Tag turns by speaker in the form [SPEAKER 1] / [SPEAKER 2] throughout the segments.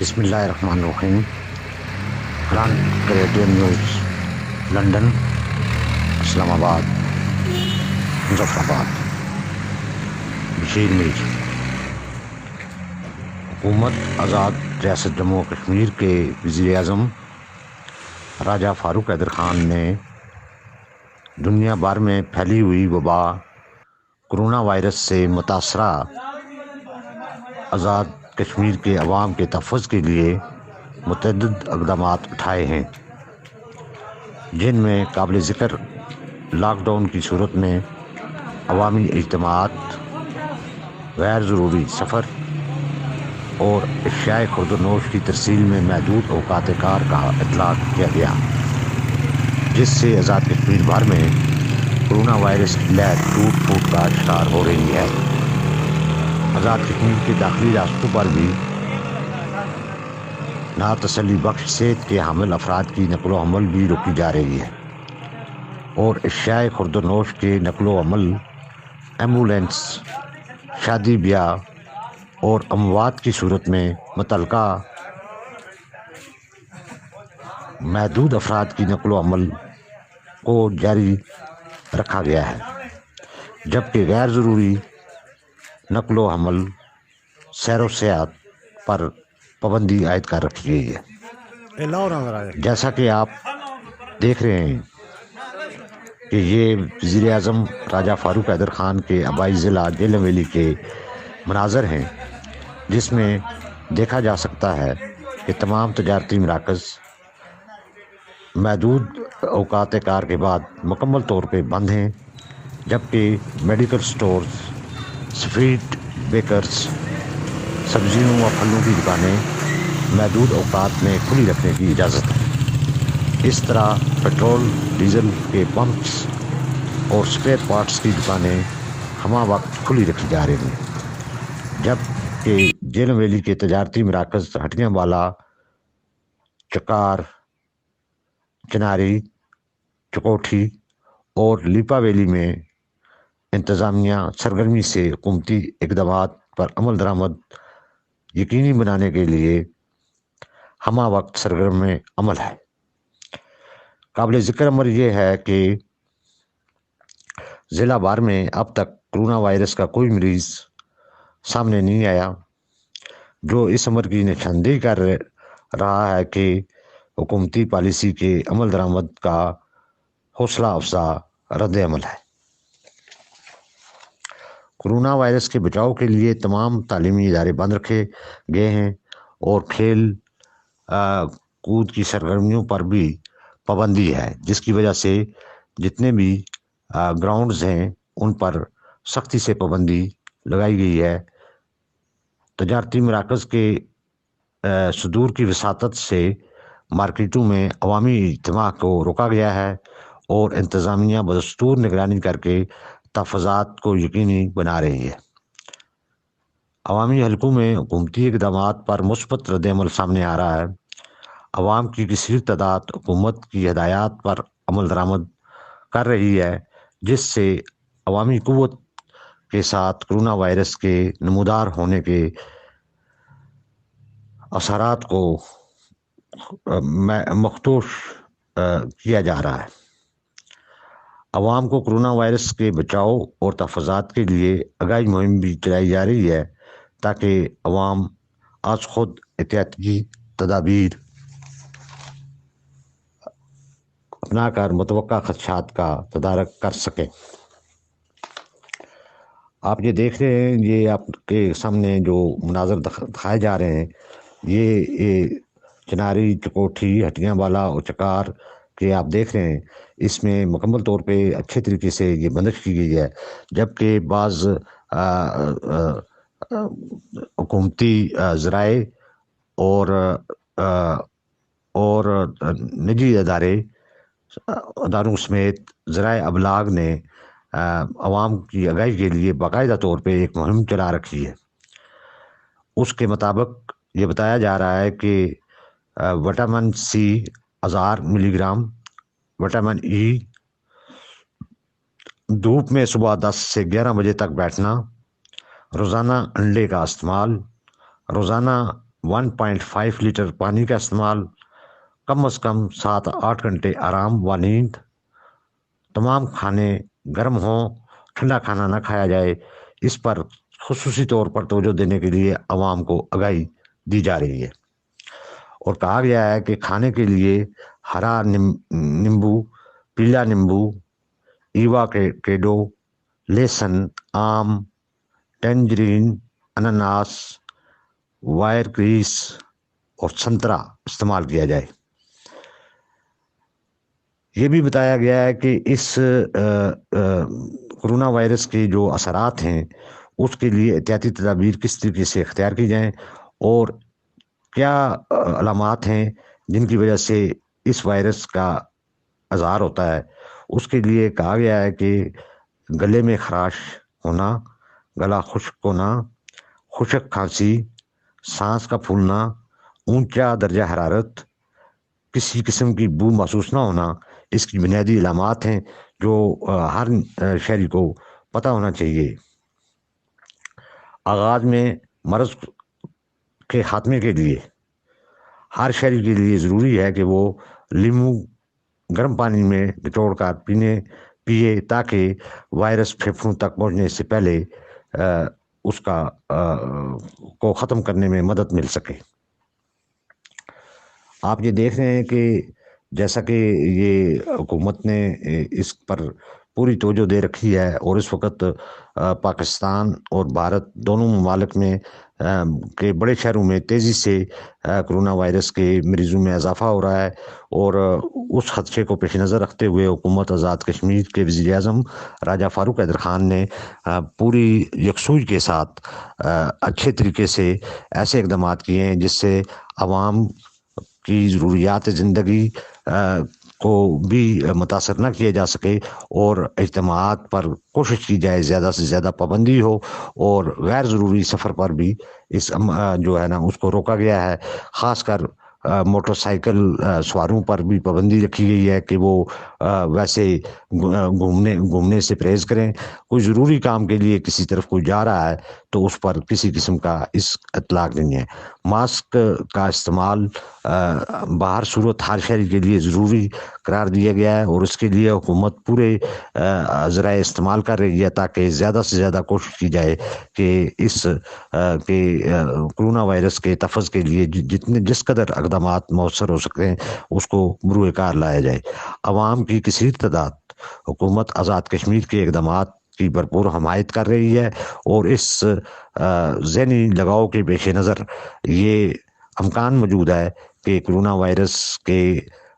[SPEAKER 1] بسم اللہ الرحمن الرحیم۔ فران کریٹین نیوز، لندن، اسلام آباد، مظفر آباد۔ بشیر میر۔ حکومت آزاد ریاست جموں و کشمیر کے وزیر اعظم راجہ فاروق حیدر خان نے دنیا بھر میں پھیلی ہوئی وبا کرونا وائرس سے متاثرہ آزاد کشمیر کے عوام کے تحفظ کے لیے متعدد اقدامات اٹھائے ہیں، جن میں قابل ذکر لاک ڈاؤن کی صورت میں عوامی اجتماعات، غیر ضروری سفر اور اشیاء خورد و نوش کی ترسیل میں محدود اوقات کار کا اطلاق کیا گیا، جس سے آزاد کشمیر بھر میں کرونا وائرس کی لہر ٹوٹ پھوٹ کا شکار ہو رہی ہے۔ آزاد کشمیر کے داخلی راستوں پر بھی ناتسلی بخش صحت کے حامل افراد کی نقل و حمل بھی روکی جا رہی ہے، اور اشیاء خورد و نوش کے نقل و حمل، ایمبولینس، شادی بیاہ اور اموات کی صورت میں متعلقہ محدود افراد کی نقل و حمل کو جاری رکھا گیا ہے، جبکہ غیر ضروری نقل و حمل، سیر و سیاحت پر پابندی عائد کر رکھی گئی ہے۔ جیسا کہ آپ دیکھ رہے ہیں کہ یہ وزیر اعظم راجہ فاروق حیدر خان کے آبائی ضلع جیلم ویلی کے مناظر ہیں، جس میں دیکھا جا سکتا ہے کہ تمام تجارتی مراکز محدود اوقات کار کے بعد مکمل طور پہ بند ہیں، جبکہ میڈیکل سٹورز، سٹریٹ بیکرز، سبزیوں و پھلوں کی دکانیں محدود اوقات میں کھلی رکھنے کی اجازت ہے۔ اس طرح پیٹرول ڈیزل کے پمپس اور سپیئر پارٹس کی دکانیں ہمہ وقت کھلی رکھی جا رہی ہیں، جبکہ جیلم ویلی کے تجارتی مراکز ہٹیاں بالا، چکار، چناری، چکوٹھی اور لیپا ویلی میں انتظامیہ سرگرمی سے حکومتی اقدامات پر عمل درآمد یقینی بنانے کے لیے ہمہ وقت سرگرم عمل ہے۔ قابل ذکر امر یہ ہے کہ ضلع بھر میں اب تک کرونا وائرس کا کوئی مریض سامنے نہیں آیا، جو اس امر کی نشاندہی کر رہا ہے کہ حکومتی پالیسی کے عمل درآمد کا حوصلہ افزا رد عمل ہے۔ کرونا وائرس کے بچاؤ کے لیے تمام تعلیمی ادارے بند رکھے گئے ہیں، اور کھیل کود کی سرگرمیوں پر بھی پابندی ہے، جس کی وجہ سے جتنے بھی گراؤنڈز ہیں ان پر سختی سے پابندی لگائی گئی ہے۔ تجارتی مراکز کے صدور کی وساطت سے مارکیٹوں میں عوامی اجتماع کو روکا گیا ہے، اور انتظامیہ بدستور نگرانی کر کے تحفظات کو یقینی بنا رہی ہے۔ عوامی حلقوں میں حکومتی اقدامات پر مثبت رد عمل سامنے آ رہا ہے۔ عوام کی کثیر تعداد حکومت کی ہدایات پر عمل درآمد کر رہی ہے، جس سے عوامی قوت کے ساتھ کرونا وائرس کے نمودار ہونے کے اثرات کو مختوش کیا جا رہا ہے۔ عوام کو کرونا وائرس کے بچاؤ اور تحفظات کے لیے آگاہی مہم بھی چلائی جا رہی ہے، تاکہ عوام از خود احتیاطی تدابیر اپنا کر متوقع خدشات کا تدارک کر سکیں۔ آپ یہ دیکھ رہے ہیں، یہ آپ کے سامنے جو مناظر دکھائے جا رہے ہیں، یہ چناری، چکوٹھی، ہٹیاں بالا اور چکار کے آپ دیکھ رہے ہیں، اس میں مکمل طور پہ اچھے طریقے سے یہ بندش کی گئی ہے، جبکہ بعض حکومتی ذرائع اور نجی اداروں سمیت ذرائع ابلاغ نے عوام کی آگاہی کے لیے باقاعدہ طور پہ ایک مہم چلا رکھی ہے۔ اس کے مطابق یہ بتایا جا رہا ہے کہ وٹامن سی 1000 ملی گرام، وٹامن ای دھوپ میں صبح 10 سے 11 بجے تک بیٹھنا، روزانہ انڈے کا استعمال، روزانہ 1.5 لیٹر پانی کا استعمال، کم از کم 7-8 گھنٹے آرام و نیند، تمام کھانے گرم ہوں، ٹھنڈا کھانا نہ کھایا جائے، اس پر خصوصی طور پر توجہ دینے کے لیے عوام کو آگاہی دی جا رہی ہے۔ اور کہا گیا ہے کہ کھانے کے لیے ہرا نیمبو، پیلا نیمبو، ایواکیڈو، لہسن، آم، ٹینجرین، انناس، وائر گریس اور سنترا استعمال کیا جائے۔ یہ بھی بتایا گیا ہے کہ اس کرونا وائرس کے جو اثرات ہیں اس کے لیے احتیاطی تدابیر کس طریقے سے اختیار کی جائیں، اور کیا علامات ہیں جن کی وجہ سے اس وائرس کا اظہار ہوتا ہے۔ اس کے لیے کہا گیا ہے کہ گلے میں خراش ہونا، گلا خشک ہونا، خشک کھانسی، سانس کا پھولنا، اونچا درجہ حرارت، کسی قسم کی بو محسوس نہ ہونا، اس کی بنیادی علامات ہیں جو ہر شہری کو پتہ ہونا چاہیے۔ آغاز میں مرض کے خاتمے کے لیے ہر شہری کے لیے ضروری ہے کہ وہ لیمو گرم پانی میں نچوڑ کر پیے تاکہ وائرس پھیپھڑوں تک پہنچنے سے پہلے اس کو ختم کرنے میں مدد مل سکے۔ آپ یہ دیکھ رہے ہیں کہ جیسا کہ یہ حکومت نے اس پر پوری توجہ دے رکھی ہے، اور اس وقت پاکستان اور بھارت دونوں ممالک میں کے بڑے شہروں میں تیزی سے کرونا وائرس کے مریضوں میں اضافہ ہو رہا ہے، اور اس خدشے کو پیش نظر رکھتے ہوئے حکومت آزاد کشمیر کے وزیر اعظم راجہ فاروق حیدر خان نے پوری یکسوئی کے ساتھ اچھے طریقے سے ایسے اقدامات کیے ہیں جس سے عوام کی ضروریات زندگی کو بھی متاثر نہ کیا جا سکے، اور اجتماعات پر کوشش کی جائے زیادہ سے زیادہ پابندی ہو، اور غیر ضروری سفر پر بھی اس جو ہے نا اس کو روکا گیا ہے۔ خاص کر موٹر سائیکل سواروں پر بھی پابندی رکھی گئی ہے کہ وہ ویسے گھومنے سے پرہیز کریں۔ کوئی ضروری کام کے لیے کسی طرف کوئی جا رہا ہے تو اس پر کسی قسم کا اس اطلاق نہیں ہے۔ ماسک کا استعمال باہر صورت ہر شہری کے لیے ضروری قرار دیا گیا ہے، اور اس کے لیے حکومت پورے ذرائع استعمال کر رہی ہے تاکہ زیادہ سے زیادہ کوشش کی جائے کہ اس کرونا وائرس کے تفظ کے لیے جس قدر اقدامات مؤثر ہو سکتے ہیں اس کو بروئے کار لایا جائے۔ عوام کی کثیر تعداد حکومت آزاد کشمیر کے اقدامات کی بھرپور حمایت کر رہی ہے، اور اس ذہنی لگاؤ کے پیش نظر یہ امکان موجود ہے کہ کرونا وائرس کے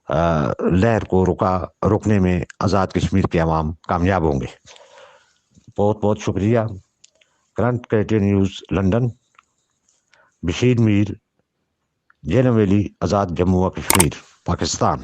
[SPEAKER 1] لہر کو روکنے میں آزاد کشمیر کے عوام کامیاب ہوں گے۔ بہت بہت شکریہ۔ کرنٹ کریٹن نیوز لندن، بشیر میر، جے ویلی، آزاد جموں و کشمیر، پاکستان۔